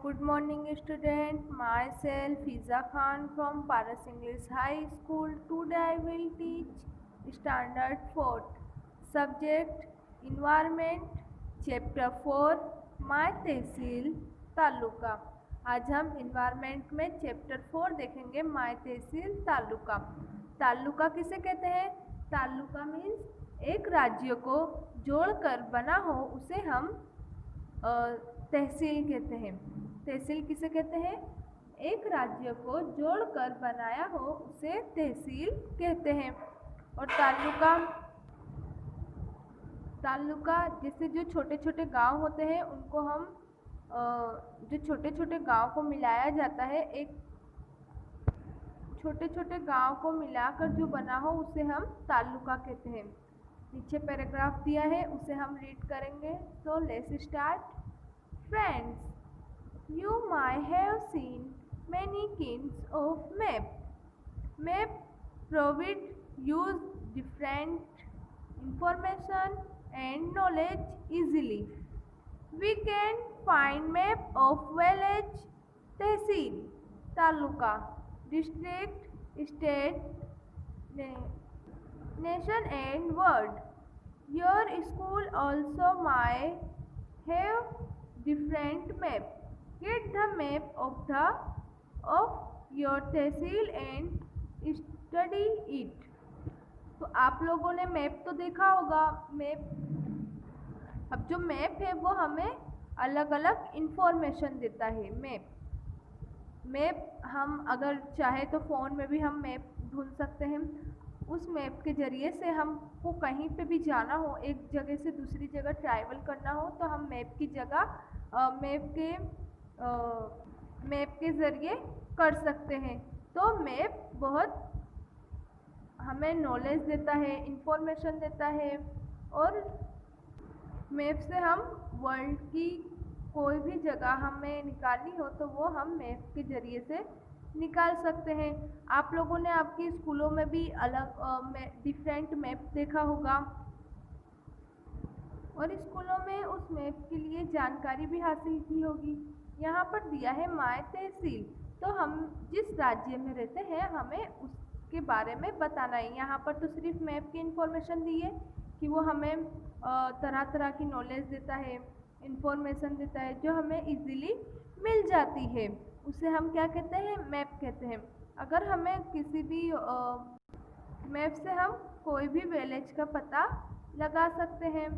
Good morning, student. Myself Fiza Khan from Paras English High School. Today I will teach Standard 4. Subject Environment. Chapter 4. My तहसील तालुका. आज हम environment में chapter 4 देखेंगे my तहसील तालुका. तालुका किसे कहते हैं? Taluka means एक राज्य को जोड़कर बना हो उसे हम तहसील कहते हैं. तहसील किसे कहते हैं? एक राज्य को जोड़कर बनाया हो उसे तहसील कहते हैं. और तालुका जैसे जो छोटे छोटे गांव होते हैं उनको हम जो छोटे छोटे गांव को मिलाया जाता है, एक छोटे छोटे गांव को मिलाकर जो बना हो उसे हम तालुका कहते हैं. नीचे पैराग्राफ दिया है उसे हम रीड करेंगे. So let's start. Friends, you might have seen many kinds of map. Map provide use different information and knowledge easily. We can find map of village, tehsil, taluka, district, state, nation and world. Your school also might have different map. Get the map of your tehsil and study it. तो आप लोगों ने map तो देखा होगा. अब जो map है वो हमें अलग अलग इंफॉर्मेशन देता है. मैप हम अगर चाहे तो फ़ोन में भी हम मैप ढूंढ सकते हैं. उस मैप के ज़रिए से हमको कहीं पे भी जाना हो, एक जगह से दूसरी जगह ट्रैवल करना हो, तो हम मैप की जगह मैप के ज़रिए कर सकते हैं. तो मैप बहुत हमें नॉलेज देता है, इंफॉर्मेशन देता है. और मैप से हम वर्ल्ड की कोई भी जगह हमें निकालनी हो तो वो हम मैप के ज़रिए से निकाल सकते हैं. आप लोगों ने आपकी स्कूलों में भी अलग डिफरेंट मैप देखा होगा और स्कूलों में उस मैप के लिए जानकारी भी हासिल की होगी. यहाँ पर दिया है माय तहसील. तो हम जिस राज्य में रहते हैं हमें उसके बारे में बताना है. यहाँ पर तो सिर्फ मैप की इन्फॉर्मेशन दी है कि वो हमें तरह तरह की नॉलेज देता है, इन्फॉर्मेशन देता है जो हमें इजीली मिल जाती है. उसे हम क्या कहते हैं? मैप कहते हैं. अगर हमें किसी भी मैप से हम कोई भी विलेज का पता लगा सकते हैं.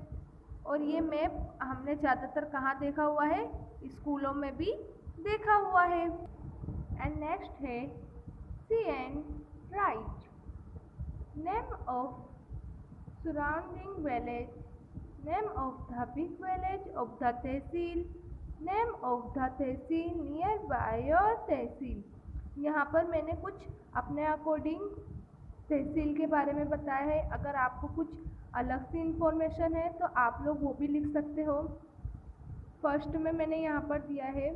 और ये मैप हमने ज़्यादातर कहाँ देखा हुआ है? स्कूलों में भी देखा हुआ है. एंड नेक्स्ट है C and write. Name of surrounding village, name of the big village of the tehsil, name of the tehsil nearby your tehsil. यहाँ पर मैंने कुछ अपने अकॉर्डिंग तहसील के बारे में बताया है. अगर आपको कुछ अलग सी इंफॉर्मेशन है तो आप लोग वो भी लिख सकते हो. फर्स्ट में मैंने यहाँ पर दिया है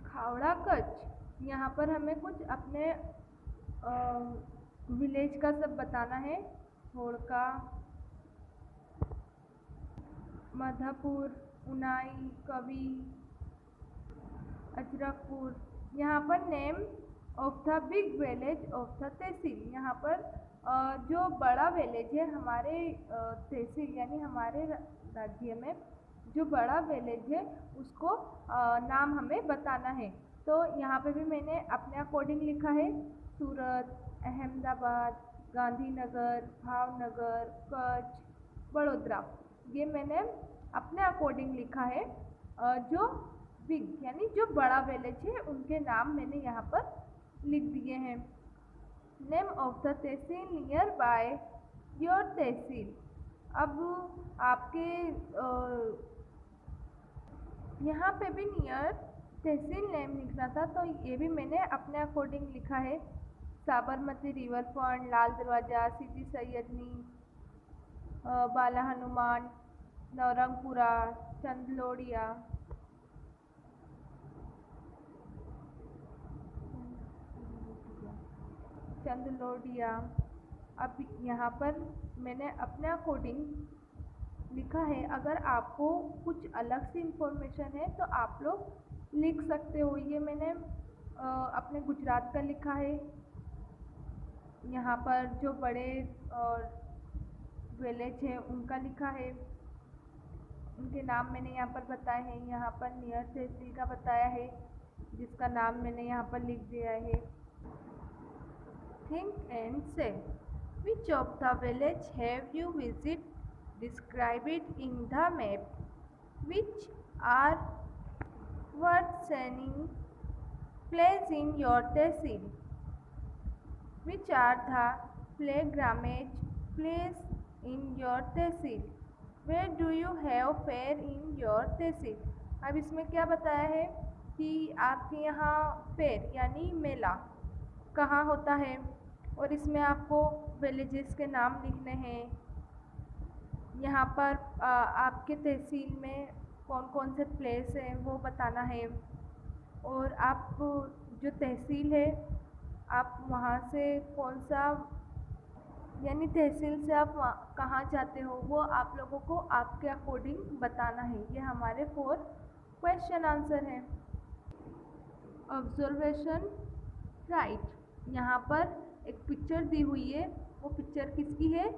खावड़ा कच्छ. यहाँ पर हमें कुछ अपने विलेज का सब बताना है. होड़का, माधापुर, उनाई, कवि, अजरकपुर. यहाँ पर name of the big village of the tehsil. यहाँ पर जो बड़ा विलेज है हमारे तहसील यानी हमारे राज्य में जो बड़ा विलेज है उसको नाम हमें बताना है. तो यहाँ पे भी मैंने अपने अकॉर्डिंग लिखा है. सूरत, अहमदाबाद, गांधीनगर, भावनगर, कच्छ, बड़ोदरा. ये मैंने अपने अकॉर्डिंग लिखा है. जो बिग यानी जो बड़ा विलेज है उनके नाम मैंने यहाँ पर लिख दिए हैं. Name of the tehsil nearby your tehsil. अब आपके यहाँ पे भी नियर तहसील नेम लिखना था तो ये भी मैंने अपने अकॉर्डिंग लिखा है. साबरमती रिवर फ्रंट, लाल दरवाज़ा, सीदी सैयदनी, बाला हनुमान, नवरंगपुरा, चंदलोडिया. अब यहाँ पर मैंने अपने अकॉर्डिंग लिखा है। अगर आपको कुछ अलग से इंफॉर्मेशन है तो आप लोग लिख सकते हो। ये मैंने अपने गुजरात का लिखा है। यहाँ पर जो बड़े विलेज है उनका लिखा है, उनके नाम मैंने यहाँ पर बताए हैं। यहाँ पर नियर तहसील का बताया है, जिसका नाम मैंने यहाँ पर लिख दिया है। Think and say, which of the village have you visited? Describe it in the map. Which are worth seeing place in your tehsil? Which are the pilgrimage place in your tehsil? Where do you have fair in your tehsil? अब इसमें क्या बताया है कि आपके यहाँ fair यानी मेला कहाँ होता है, और इसमें आपको विलेजेस के नाम लिखने हैं। यहाँ पर आपके तहसील में कौन कौन से प्लेस हैं वो बताना है, और आप जो तहसील है आप वहाँ से कौन सा यानी तहसील से आप कहाँ जाते हो वो आप लोगों को आपके अकॉर्डिंग बताना है। ये हमारे 4 क्वेश्चन आंसर हैं। ऑब्जर्वेशन राइट, यहाँ पर एक पिक्चर दी हुई है, वो पिक्चर किसकी है?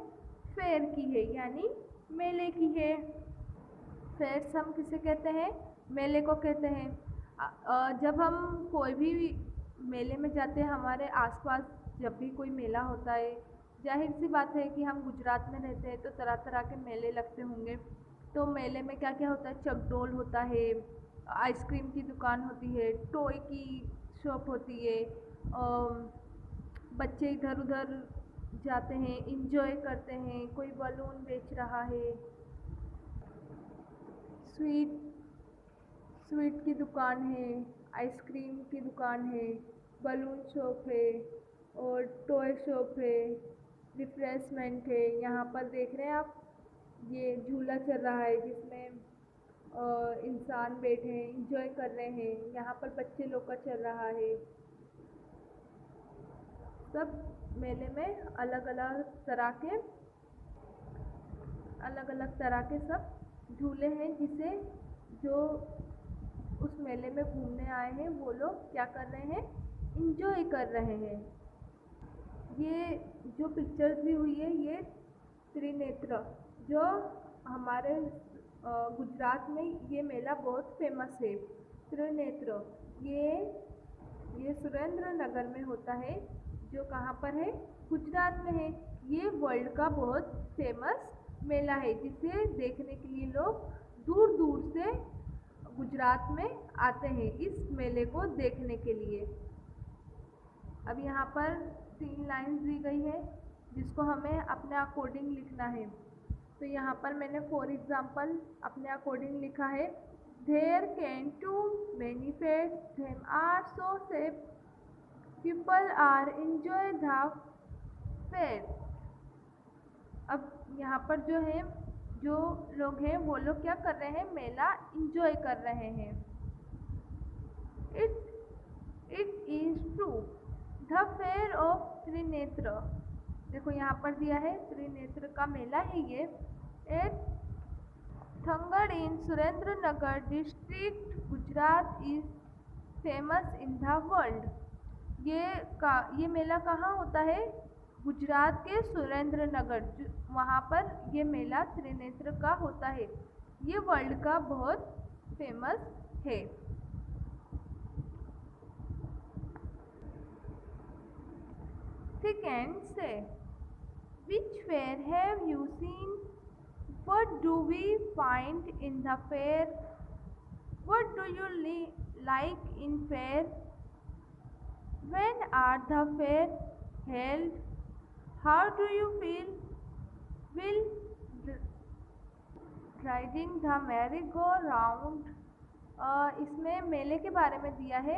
फेयर की है, यानी मेले की है। फेयर्स हम किसे कहते हैं? मेले को कहते हैं। जब हम कोई भी मेले में जाते हैं, हमारे आसपास जब भी कोई मेला होता है, जाहिर सी बात है कि हम गुजरात में रहते हैं तो तरह तरह के मेले लगते होंगे। तो मेले में क्या क्या होता है? चकडोल होता है, आइसक्रीम की दुकान होती है, टॉय की शॉप होती है, बच्चे इधर उधर जाते हैं, इंजॉय करते हैं, कोई बलून बेच रहा है, स्वीट की दुकान है, आइसक्रीम की दुकान है, बलून शॉप है और टॉय शॉप है, रिफ्रेशमेंट है। यहाँ पर देख रहे हैं आप, ये झूला चल रहा है जिसमें इंसान बैठे हैं, इंजॉय कर रहे हैं। यहाँ पर बच्चे लोग का चल रहा है। सब मेले में अलग अलग तरह के सब झूले हैं, जिसे जो उस मेले में घूमने आए हैं वो लोग क्या कर रहे हैं? इंजॉय कर रहे हैं। ये जो पिक्चर्स दी हुई है ये त्रिनेत्र, जो हमारे गुजरात में ये मेला बहुत फेमस है। त्रिनेत्र ये सुरेंद्र नगर में होता है, जो कहाँ पर है? गुजरात में है। ये वर्ल्ड का बहुत फेमस मेला है, जिसे देखने के लिए लोग दूर दूर से गुजरात में आते हैं इस मेले को देखने के लिए। अब यहाँ पर 3 लाइन्स दी गई है जिसको हमें अपने अकॉर्डिंग लिखना है। तो यहाँ पर मैंने फॉर एग्जाम्पल अपने अकॉर्डिंग लिखा है, there can too many fairs them are so safe, people are enjoy the fair. अब यहाँ पर जो लोग हैं वो लोग क्या कर रहे हैं? मेला इंजॉय कर रहे हैं। It is true the fair of Trinetra, देखो यहाँ पर दिया है त्रिनेत्र का मेला है ये, at Thangadh in Surendranagar district Gujarat is famous in the world. ये मेला कहाँ होता है? गुजरात के सुरेंद्र नगर, वहाँ पर ये मेला त्रिनेत्र का होता है। ये वर्ल्ड का बहुत फेमस है। Think and say, which fair have you seen? What do we find in the fair? What do you like in fair? When are the fair held? How do you feel? Will riding the merry-go-round? इसमें मेले के बारे में दिया है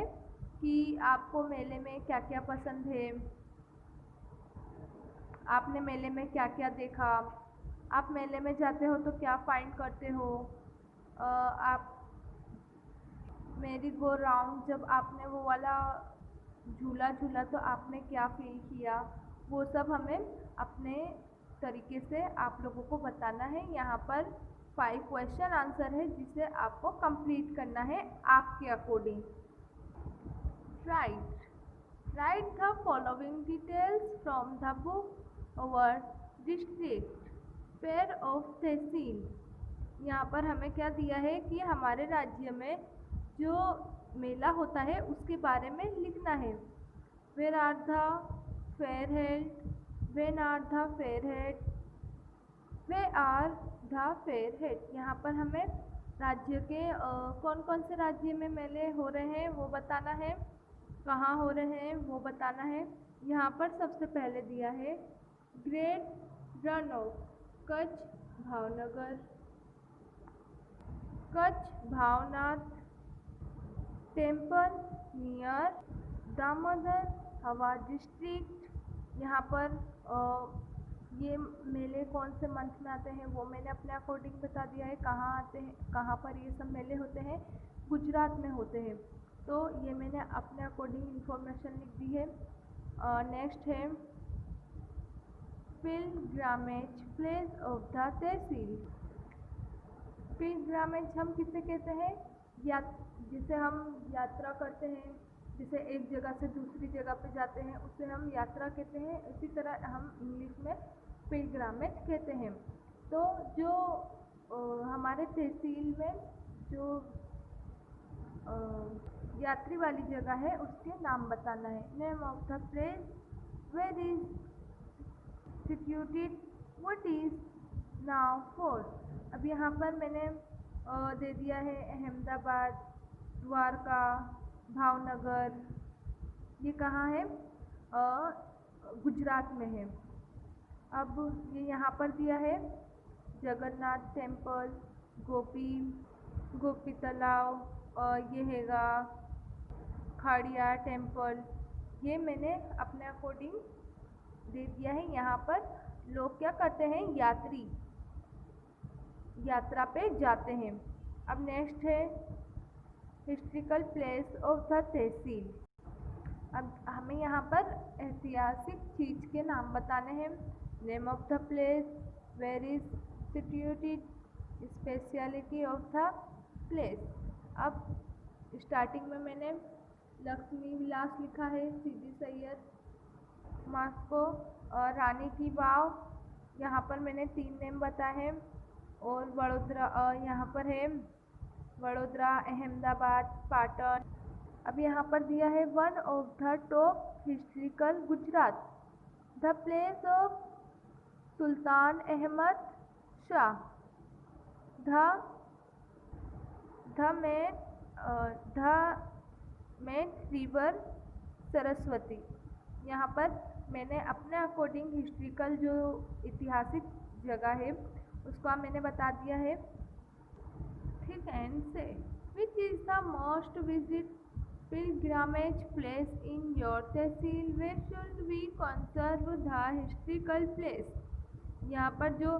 कि आपको मेले में क्या क्या पसंद है, आपने मेले में क्या क्या देखा, आप मेले में जाते हो तो क्या फाइंड करते हो, आप मेरी गो राउंड जब आपने वो वाला झूला झूला तो आपने क्या फील किया, वो सब हमें अपने तरीके से आप लोगों को बताना है। यहाँ पर 5 क्वेश्चन आंसर है जिसे आपको कंप्लीट करना है आपके according. Write the following details from the book our district fair of tehsil. यहाँ पर हमें क्या दिया है कि हमारे राज्य में जो मेला होता है उसके बारे में लिखना है। Where are the fair held, when are the fair held, why are the fair held. यहाँ पर हमें राज्य के कौन कौन से राज्य में मेले हो रहे हैं वो बताना है, कहाँ हो रहे हैं वो बताना है। यहाँ पर सबसे पहले दिया है great run of Kutch Bhavnagar, Kutch Bhavnath temple near Damodar हवा डिस्ट्रिक्ट। यहाँ पर ये मेले कौन से मंथ में आते हैं वो मैंने अपने अकॉर्डिंग बता दिया है। कहाँ आते हैं, कहाँ पर ये सब मेले होते हैं, गुजरात में होते हैं, तो ये मैंने अपने अकॉर्डिंग इन्फॉर्मेशन लिख दी है। नेक्स्ट है पिलग्रामेज प्लेस ऑफ द तहसील। पिलग्रामेज हम किसे कहते हैं, जिसे हम यात्रा करते हैं, जिसे एक जगह से दूसरी जगह पे जाते हैं उसे हम यात्रा कहते हैं। इसी तरह हम इंग्लिश में पिलग्रामेज कहते हैं। तो जो हमारे तहसील में जो यात्री वाली जगह है उसके नाम बताना है। Name of the place, where is situated, what is now for. अब यहाँ पर मैंने दे दिया है अहमदाबाद, द्वारका, भावनगर, ये कहाँ है, गुजरात में है। अब ये यहाँ पर दिया है जगन्नाथ टेम्पल, गोपी तालाब, ये हैगा खाड़िया टेम्पल, ये मैंने अपने अकॉर्डिंग दे दिया है। यहाँ पर लोग क्या करते हैं, यात्रा पे जाते हैं। अब नेक्स्ट है हिस्ट्रिकल प्लेस ऑफ द तहसील। अब हमें यहाँ पर ऐतिहासिक चीज़ के नाम बताने हैं। Name of the place, where is situated, speciality of the place. अब स्टार्टिंग में मैंने लक्ष्मी विलास लिखा है, सीदी सैयद, मास्को और रानी की वाव, यहाँ पर मैंने 3 नेम बताए हैं। और वडोदरा, यहाँ पर है वडोदरा, अहमदाबाद, पाटन। अब यहाँ पर दिया है one of the top historical Gujarat, the place of Sultan Ahmad Shah, the main river Saraswati. यहाँ पर मैंने अपने अकॉर्डिंग हिस्ट्रिकल जो ऐतिहासिक जगह है उसका मैंने बता दिया है। ठीक है, एंड से विच is the most visit pilgrimage place in your tehsil, where should we conserve the historical place। यहाँ पर जो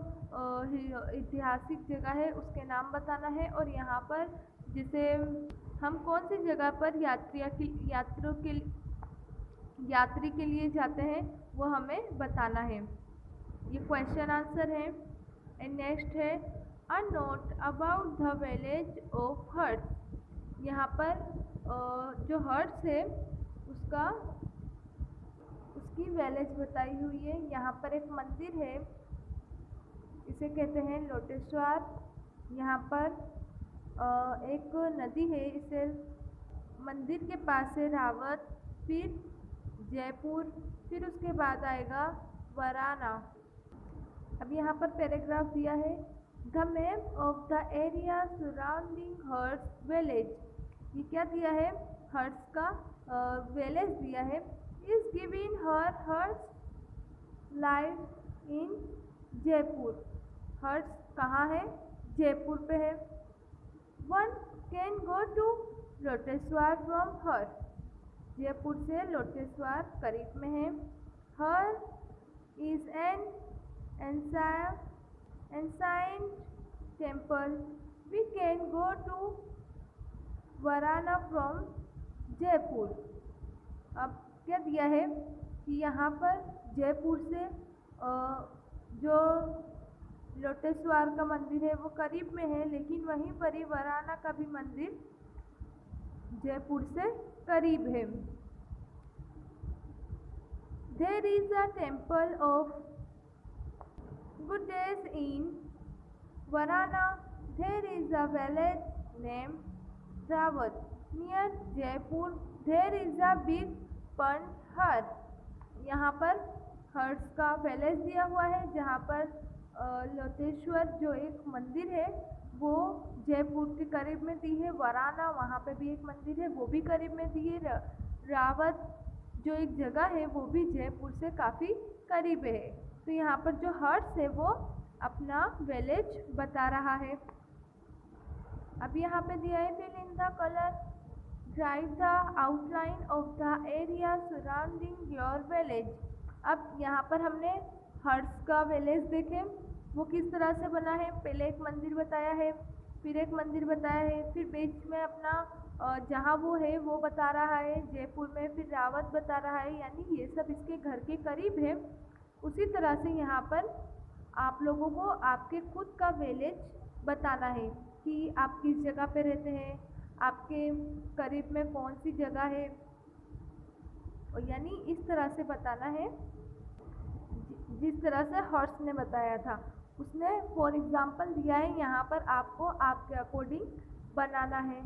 ऐतिहासिक जगह है उसके नाम बताना है। और यहाँ पर जिसे हम कौन सी जगह पर यात्री के लिए जाते हैं वो हमें बताना है। ये क्वेश्चन आंसर है। एंड नेक्स्ट है a note about the village of hearts. यहाँ पर जो हर्ट्स है उसकी विलेज बताई हुई है। यहाँ पर एक मंदिर है, इसे कहते हैं लोटेश्वर। यहाँ पर एक नदी है, इसे मंदिर के पास है रावत, फिर जयपुर, फिर उसके बाद आएगा वराना। अब यहाँ पर पैराग्राफ दिया है the map of the area surrounding हर्ट्स विलेज। ये क्या दिया है, हर्ट्स का विलेज दिया है। इज गिविन हर्ट्स लाइव इन जयपुर। हर्ट्स कहाँ है, जयपुर पे है। One can go to Loteshwar from हर्ट्स। जयपुर से लोटेश्वर करीब में है। Here is an ancient temple, we can go to Varana from Jaipur. अब क्या दिया है कि यहाँ पर जयपुर से जो लोटेश्वर का मंदिर है वो करीब में है, लेकिन वहीं पर ही वाराणसी का भी मंदिर जयपुर से करीब है। There is a temple of Buddhas in Varanasi. There is a village named Rawat near Jaipur. There is a big pond hut. यहाँ पर हर्ष का पैलेस दिया हुआ है, जहाँ पर लोटेश्वर जो एक मंदिर है वो जयपुर के करीब में दी है। वाराणसी वहाँ पे भी एक मंदिर है, वो भी करीब में दी है। रावत जो एक जगह है वो भी जयपुर से काफ़ी करीब है। तो यहाँ पर जो हर्ष है वो अपना विलेज बता रहा है। अब यहाँ पे दिया है fill in the colour, drive the outline of the area surrounding your village. अब यहाँ पर हमने हर्ष का विलेज देखे वो किस तरह से बना है। पहले एक मंदिर बताया है, फिर एक मंदिर बताया है, फिर बीच में अपना जहाँ वो है वो बता रहा है जयपुर में, फिर रावत बता रहा है, यानी ये सब इसके घर के करीब है। उसी तरह से यहाँ पर आप लोगों को आपके खुद का विलेज बताना है कि आप किस जगह पे रहते हैं, आपके करीब में कौन सी जगह है, और यानी इस तरह से बताना है जिस तरह से हर्ष ने बताया था। उसने फॉर एग्जाम्पल दिया है, यहाँ पर आपको आपके अकॉर्डिंग बनाना है।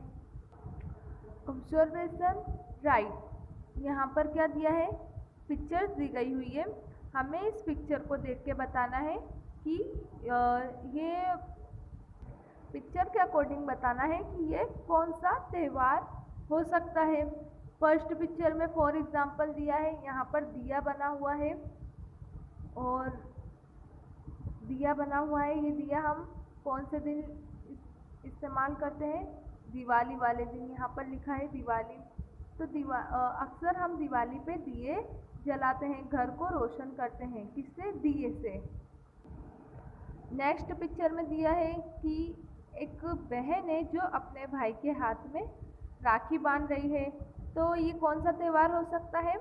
ऑब्जर्वेशन राइट, यहाँ पर क्या दिया है, पिक्चर्स दी गई हुई है, हमें इस पिक्चर को देख के बताना है कि ये पिक्चर के अकॉर्डिंग बताना है कि ये कौन सा त्यौहार हो सकता है। फर्स्ट पिक्चर में फॉर एग्जाम्पल दिया है, यहाँ पर दिया बना हुआ है, और दिया बना हुआ है, ये दिया हम कौन से दिन इस्तेमाल करते हैं, दिवाली वाले दिन। यहाँ पर लिखा है दिवाली, तो अक्सर हम दिवाली पे दिए जलाते हैं, घर को रोशन करते हैं, किससे, दिए से। नेक्स्ट पिक्चर में दिया है कि एक बहन है जो अपने भाई के हाथ में राखी बांध रही है, तो ये कौन सा त्यौहार हो सकता है,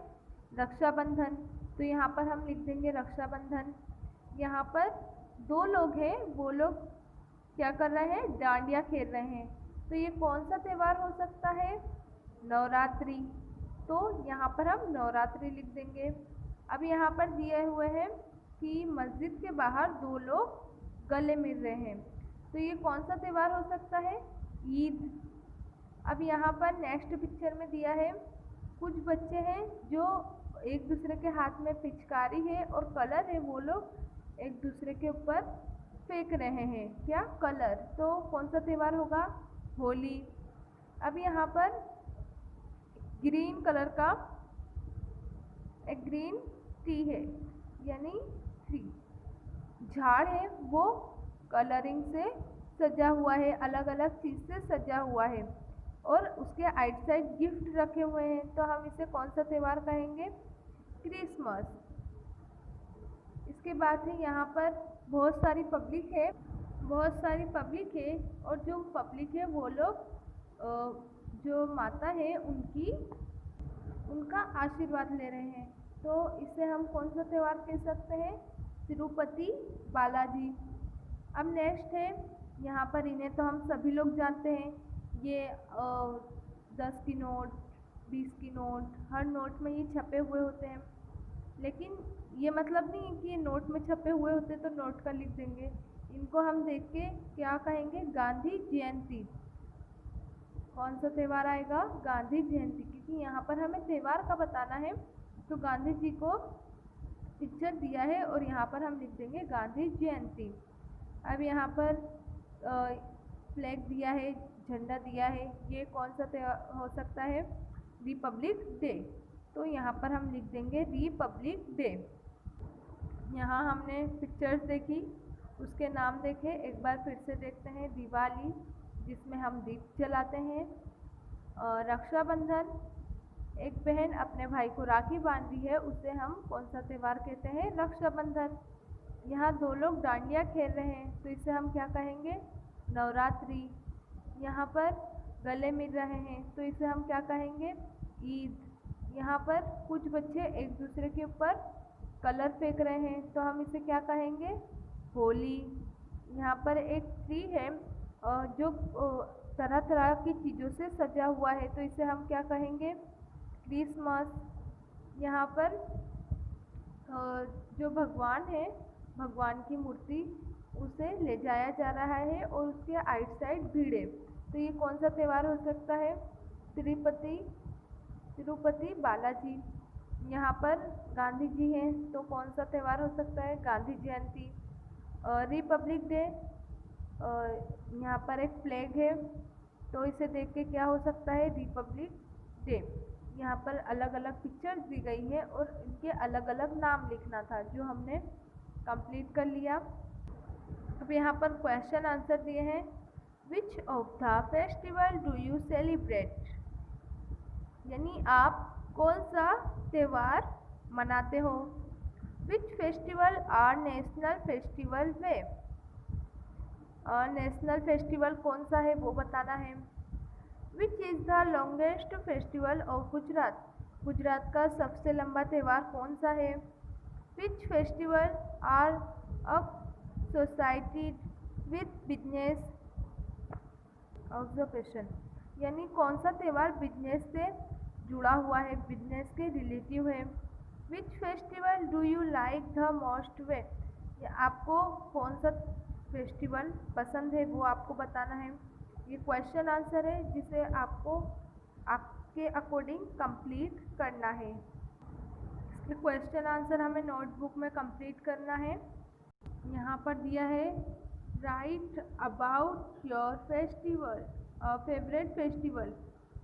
रक्षाबंधन। तो यहाँ पर हम लिख देंगे रक्षाबंधन। यहाँ पर दो लोग हैं, वो लोग क्या कर रहे हैं, डांडिया खेल रहे हैं, तो ये कौन सा त्यौहार हो सकता है, नवरात्रि। तो यहाँ पर हम नवरात्रि लिख देंगे। अब यहाँ पर दिए हुए हैं कि मस्जिद के बाहर दो लोग गले मिल रहे हैं, तो ये कौन सा त्यौहार हो सकता है, ईद। अब यहाँ पर नेक्स्ट पिक्चर में दिया है कुछ बच्चे हैं जो एक दूसरे के हाथ में पिचकारी है और कलर है, वो लोग एक दूसरे के ऊपर फेंक रहे हैं, क्या, कलर। तो कौन सा त्यौहार होगा, होली। अब यहाँ पर ग्रीन कलर का एक ग्रीन ट्री है, यानी ट्री, झाड़ है, वो कलरिंग से सजा हुआ है, अलग अलग चीज़ से सजा हुआ है, और उसके आइट साइड गिफ्ट रखे हुए हैं, तो हम इसे कौन सा त्यौहार कहेंगे, क्रिसमस। इसके बाद है यहाँ पर बहुत सारी पब्लिक है, और जो पब्लिक है वो लोग जो माता है उनका आशीर्वाद ले रहे हैं, तो इसे हम कौन सा त्यौहार कह सकते हैं, तिरुपति बालाजी। अब नेक्स्ट है यहाँ पर, इन्हें तो हम सभी लोग जानते हैं, ये 10 की नोट, 20 की नोट, हर नोट में ये छपे हुए होते हैं, लेकिन ये मतलब नहीं है कि ये नोट में छपे हुए होते तो नोट का लिख देंगे। इनको हम देख के क्या कहेंगे, गांधी जयंती। कौन सा त्यौहार आएगा, गांधी जयंती, क्योंकि यहाँ पर हमें त्यौहार का बताना है, तो गांधी जी को पिक्चर दिया है और यहाँ पर हम लिख देंगे गांधी जयंती। अब यहाँ पर फ्लैग दिया है, झंडा दिया है, ये कौन सा त्यौहार हो सकता है, रिपब्लिक डे, तो यहाँ पर हम लिख देंगे रिपब्लिक डे। यहाँ हमने पिक्चर्स देखी, उसके नाम देखे, एक बार फिर से देखते हैं। दिवाली, जिसमें हम दीप जलाते हैं। रक्षाबंधन, एक बहन अपने भाई को राखी बांधी है, उसे हम कौन सा त्यौहार कहते हैं, रक्षाबंधन। यहाँ दो लोग डांडिया खेल रहे हैं, तो इसे हम क्या कहेंगे, नवरात्रि। यहाँ पर गले मिल रहे हैं, तो इसे हम क्या कहेंगे, ईद। यहाँ पर कुछ बच्चे एक दूसरे के ऊपर कलर फेंक रहे हैं तो हम इसे क्या कहेंगे? होली। यहाँ पर एक ट्री है जो तरह तरह की चीज़ों से सजा हुआ है तो इसे हम क्या कहेंगे? क्रिसमस। यहाँ पर जो भगवान है, भगवान की मूर्ति, उसे ले जाया जा रहा है और उसके आइट साइड भीड़ है। तो ये कौन सा त्यौहार हो सकता है? तिरुपति बालाजी। यहाँ पर गांधी जी हैं तो कौन सा त्यौहार हो सकता है? गांधी जयंती। रिपब्लिक डे, यहाँ पर एक फ्लैग है तो इसे देख के क्या हो सकता है? Republic day. यहाँ पर अलग अलग पिक्चर्स दी गई है और इनके अलग अलग नाम लिखना था जो हमने कंप्लीट कर लिया। अब यहाँ पर क्वेश्चन आंसर दिए हैं। Which of the festival do you celebrate? यानी आप कौन सा त्यौहार मनाते हो? Which festival are national festival way? National festival कौन सा है वो बताना है। Which is the longest festival of Gujarat? Gujarat का सबसे लंबा त्यौहार कौन सा है? Which festival are associated with business observation? यानी कौन सा त्यौहार बिजनेस से जुड़ा हुआ है, बिजनेस के रिलेटिव है। Which festival do you like the most way? आपको कौन सा फेस्टिवल पसंद है वो आपको बताना है। ये क्वेश्चन आंसर है जिसे आपको आपके अकॉर्डिंग कंप्लीट करना है। इसके क्वेश्चन आंसर हमें नोटबुक में कंप्लीट करना है। यहाँ पर दिया है right about your festival favourite festival.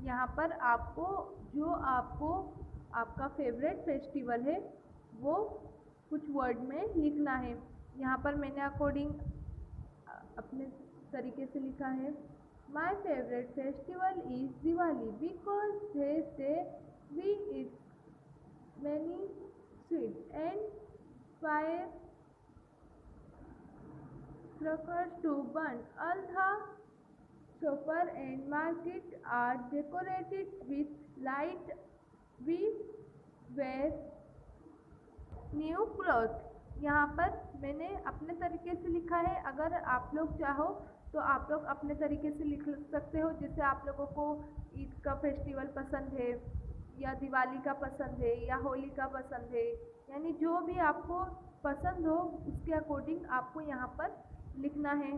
यहाँ पर आपको जो आपका फेवरेट फेस्टिवल है वो कुछ वर्ड में लिखना है। यहाँ पर मैंने अकॉर्डिंग अपने तरीके से लिखा है। My favourite festival is Diwali because this day we eat many sweets and fire crackers to burn. All the shops and market are decorated with light. We wear new clothes. यहाँ पर मैंने अपने तरीके से लिखा है। अगर आप लोग चाहो तो आप लोग अपने तरीके से लिख सकते हो। जैसे आप लोगों को ईद का फेस्टिवल पसंद है या दिवाली का पसंद है या होली का पसंद है, यानी जो भी आपको पसंद हो उसके अकॉर्डिंग आपको यहाँ पर लिखना है।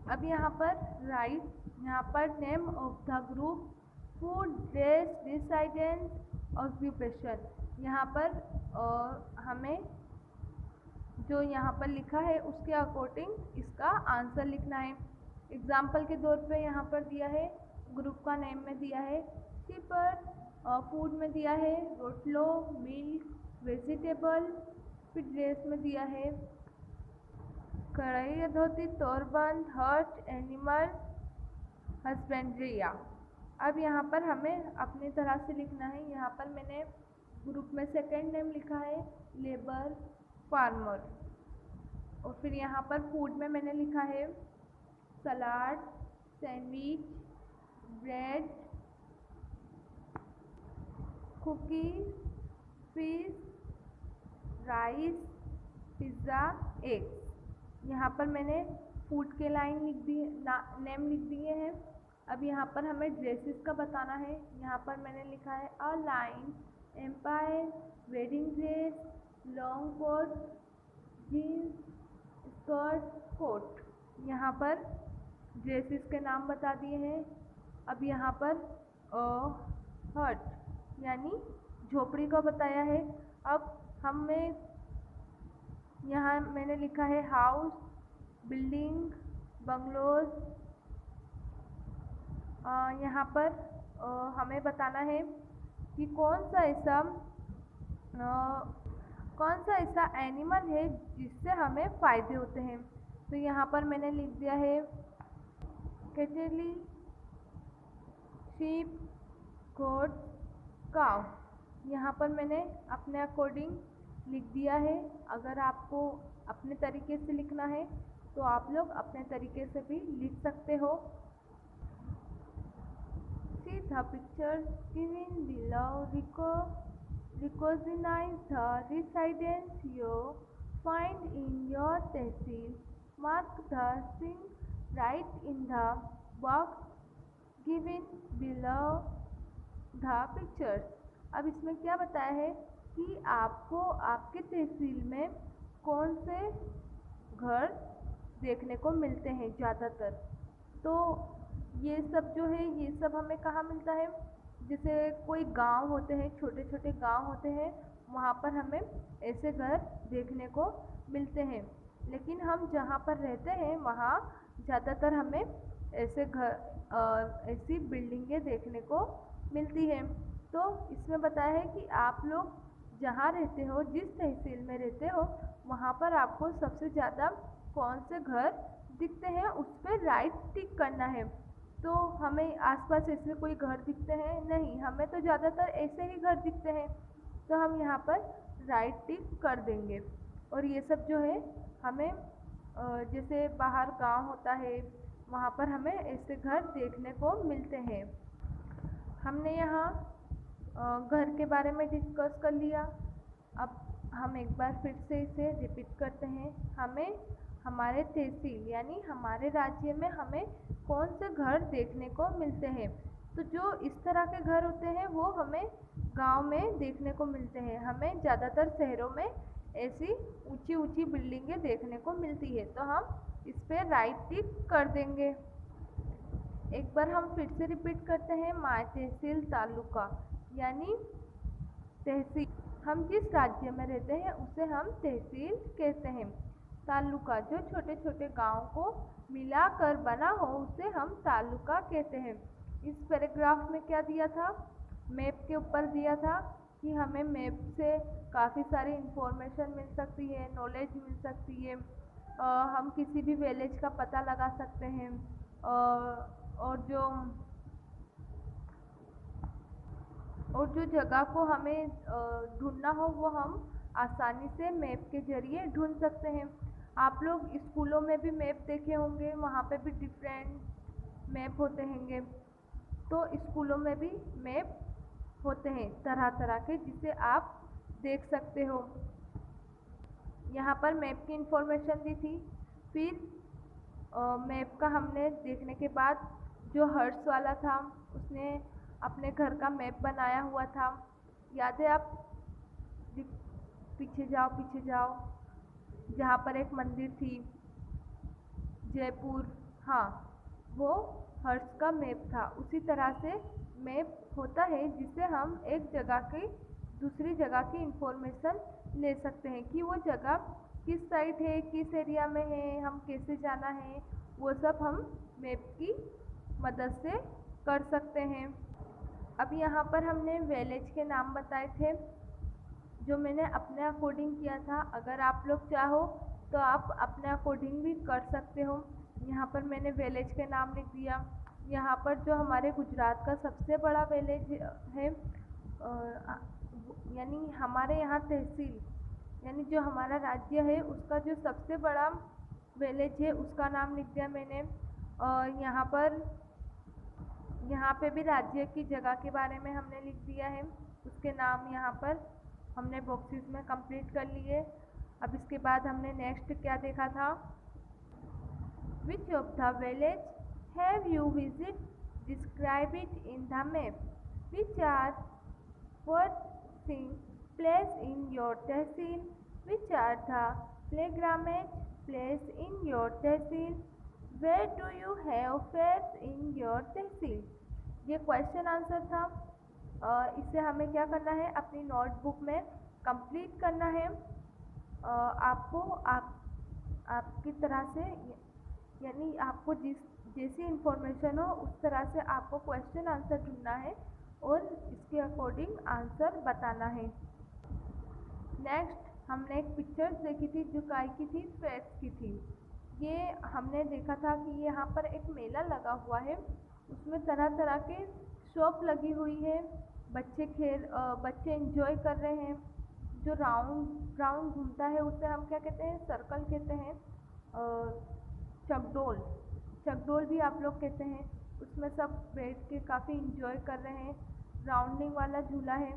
अब यहाँ पर राइट, यहाँ पर name of the group, food, dress, residence, occupation. यहाँ पर हमें जो यहाँ पर लिखा है उसके अकॉर्डिंग इसका आंसर लिखना है। एग्जाम्पल के तौर पे यहाँ पर दिया है, ग्रुप का नेम में दिया है शीपर, फूड में दिया है रोटलो, मिल्क, वेजिटेबल, फिर ड्रेस में दिया है कढ़ाई, धोती, तोरबंद, हर्ट, एनिमल हस्बेंड्रिया। अब यहाँ पर हमें अपनी तरह से लिखना है। यहाँ पर मैंने ग्रुप में सेकेंड नेम लिखा है लेबर, फार्मर, और फिर यहाँ पर फूड में मैंने लिखा है salad, sandwich, bread, cookies, fish, rice, pizza, eggs. यहाँ पर मैंने फूड के लाइन लिख दी, नेम लिख दिए हैं। अब यहाँ पर हमें ड्रेसेस का बताना है। यहाँ पर मैंने लिखा है A line, empire, wedding dress, long coat, jeans, skirt, coat. यहाँ पर ड्रेसेस के नाम बता दिए हैं। अब यहाँ पर हट यानी झोपड़ी को बताया है। अब हमें यहाँ मैंने लिखा है हाउस, बिल्डिंग, बंगलोज। यहाँ पर हमें बताना है कि कौन सा ऐसा एनिमल है जिससे हमें फ़ायदे होते हैं। तो यहाँ पर मैंने लिख दिया है कैटल, शीप, गोट, काव। यहाँ पर मैंने अपने अकॉर्डिंग लिख दिया है। अगर आपको अपने तरीके से लिखना है तो आप लोग अपने तरीके से भी लिख सकते हो। See the pictures given below. Recognize the residence you find in your tehsil. Mark the thing right in the box given below the pictures. अब इसमें क्या बताया है कि आपको आपके तहसील में कौन से घर देखने को मिलते हैं ज़्यादातर। तो ये सब जो है ये सब हमें कहाँ मिलता है, जैसे कोई गांव होते हैं, छोटे छोटे गांव होते हैं, वहाँ पर हमें ऐसे घर देखने को मिलते हैं। लेकिन हम जहाँ पर रहते हैं वहाँ ज़्यादातर हमें ऐसे घर ऐसी बिल्डिंगें देखने को मिलती हैं। तो इसमें बताया है कि आप लोग जहाँ रहते हो, जिस तहसील में रहते हो, वहाँ पर आपको सबसे ज़्यादा कौन से घर दिखते हैं उस पर राइट टिक करना है। तो हमें आसपास ऐसे कोई घर दिखते हैं नहीं, हमें तो ज़्यादातर ऐसे ही घर दिखते हैं, तो हम यहाँ पर राइट टिक कर देंगे। और ये सब जो है हमें जैसे बाहर गांव होता है वहाँ पर हमें ऐसे घर देखने को मिलते हैं। हमने यहाँ घर के बारे में डिस्कस कर लिया। अब हम एक बार फिर से इसे रिपीट करते हैं। हमें हमारे तहसील यानी हमारे राज्य में हमें कौन से घर देखने को मिलते हैं। तो जो इस तरह के घर होते हैं वो हमें गांव में देखने को मिलते हैं। हमें ज़्यादातर शहरों में ऐसी ऊंची ऊंची बिल्डिंगें देखने को मिलती है, तो हम इस पर राइट टिक कर देंगे। एक बार हम फिर से रिपीट करते हैं। माय तहसील तालुका यानी तहसील, हम जिस राज्य में रहते हैं उसे हम तहसील कहते हैं। तालुका जो छोटे छोटे गांव को मिलाकर बना हो उसे हम तालुका कहते हैं। इस पैराग्राफ में क्या दिया था, मैप के ऊपर दिया था कि हमें मैप से काफ़ी सारी इंफॉर्मेशन मिल सकती है, नॉलेज मिल सकती है। हम किसी भी विलेज का पता लगा सकते हैं, और जो जगह को हमें ढूंढना हो वो हम आसानी से मैप के ज़रिए ढूंढ सकते हैं। आप लोग स्कूलों में भी मैप देखे होंगे, वहाँ पे भी डिफरेंट मैप होते होंगे। तो स्कूलों में भी मैप होते हैं तरह तरह के, जिसे आप देख सकते हो। यहाँ पर मैप की इंफॉर्मेशन दी थी। फिर मैप का हमने देखने के बाद जो हर्ष वाला था उसने अपने घर का मैप बनाया हुआ था, याद है? आप पीछे जाओ, जहाँ पर एक मंदिर थी, जयपुर, हाँ, वो हर्ष का मैप था। उसी तरह से मैप होता है जिससे हम एक जगह की दूसरी जगह की इंफॉर्मेशन ले सकते हैं कि वो जगह किस साइड है, किस एरिया में है, हम कैसे जाना है, वो सब हम मैप की मदद से कर सकते हैं। अब यहाँ पर हमने विलेज के नाम बताए थे जो मैंने अपने अकॉर्डिंग किया था। अगर आप लोग चाहो तो आप अपने अकॉर्डिंग भी कर सकते हो। यहाँ पर मैंने विलेज के नाम लिख दिया। यहाँ पर जो हमारे गुजरात का सबसे बड़ा विलेज है, यानी हमारे यहाँ तहसील यानी जो हमारा राज्य है उसका जो सबसे बड़ा विलेज है उसका नाम लिख दिया मैंने। यहाँ पे भी राज्य की जगह के बारे में हमने लिख दिया है, उसके नाम यहाँ पर हमने बॉक्सेस में कंप्लीट कर लिए। अब इसके बाद हमने नेक्स्ट क्या देखा था, which of the village have you visit, describe it in the map, which are first thing place in your tehsil, which are the pilgrimage place in your tehsil, where do you have fairs in your tehsil. ये question answer था। इसे हमें क्या करना है, अपनी notebook में complete करना है। आपकी तरह से यानी आपको जैसी इंफॉर्मेशन हो उस तरह से आपको क्वेश्चन आंसर ढूंढना है और इसके अकॉर्डिंग आंसर बताना है। नेक्स्ट हमने एक पिक्चर्स देखी थी जो काय की थी, स्वेट्स की थी। ये हमने देखा था कि यहाँ पर एक मेला लगा हुआ है, उसमें तरह तरह के शॉप लगी हुई है, बच्चे एंजॉय कर रहे हैं। जो राउंड घूमता है उसे हम क्या कहते हैं, सर्कल कहते हैं। चकडोल भी आप लोग कहते हैं। उसमें सब बैठ के काफ़ी एंजॉय कर रहे हैं। राउंडिंग वाला झूला है,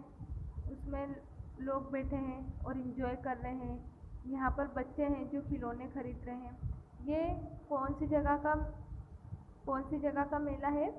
उसमें लोग बैठे हैं और एंजॉय कर रहे हैं। यहाँ पर बच्चे हैं जो खिलौने खरीद रहे हैं। ये कौन सी जगह का कौन सी जगह का मेला है?